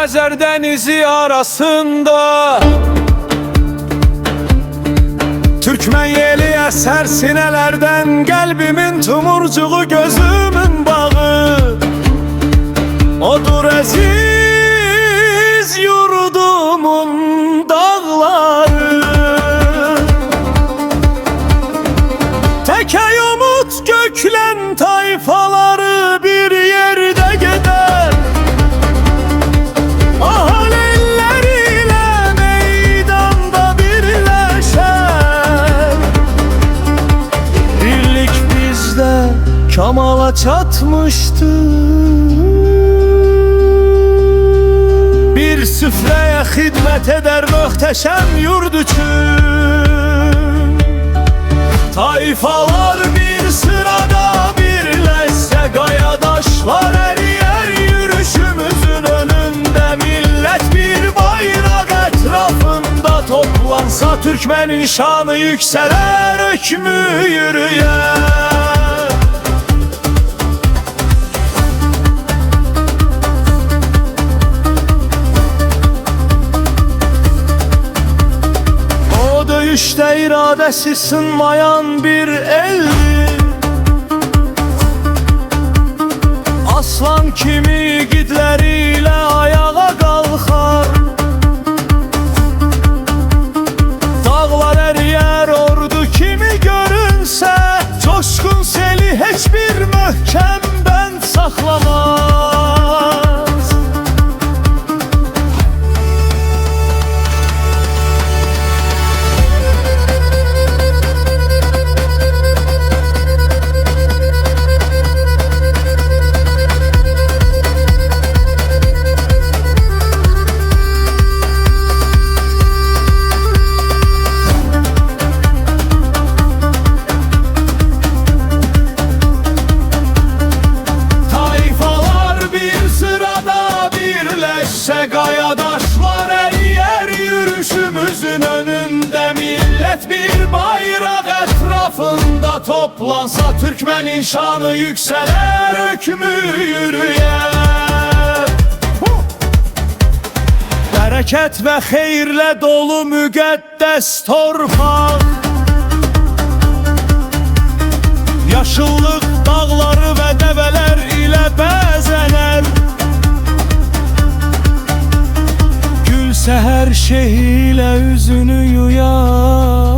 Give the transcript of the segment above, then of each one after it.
Xəzər dənizi arasında Türkmen yeli eser sinelerden, Qəlbimin tumurcuğu gözümün bağı Odur əziz yurdumun dağları Təkey umut göklən tayfaları bir yerde gider Ahal elleriyle meydanda birleşer Birlik bizde kamala çatmıştı Bir süfreye hizmet eder möhteşem yurt için Tayfalar bir sırada birleşse Gayadaşlar eriyer yürüyüşümüzün önünde Millet bir bayrak etrafında toplansa Türkmenin şanı yükseler, hükmü yürüyer Döyüşte iradesi sınmayan bir eldir Aslan kimi yiğitleriyle ayağa kalkar Dağlar eriyer ordu kimi görünse Coşkun seli hiçbir möhkemden saklamaz Gayadaşlar eriyer yürüyüşümüzün önünde Millet bir bayrak etrafında toplansa Türkmenin şanı yükseler, hükmü yürüyer Bereket ve hayırle dolu müqəddəs torpaq Yaşıllıq dağları ve develer ile bəzənər Seher şeyiyle yüzünü yuyar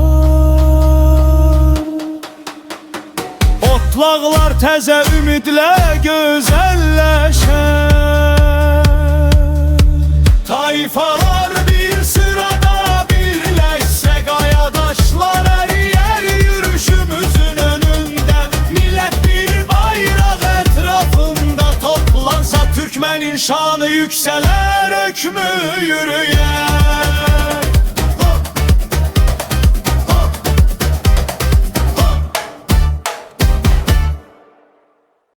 Otlaqlar təzə ümidlə gözəlləşər Tayfalar bir sırada birləşsə Gayadaşlar eriyer yürüyüşümüzün önünde Millet bir bayrak etrafında toplansa Türkmenin şanı yükseler, hükmü yürüyer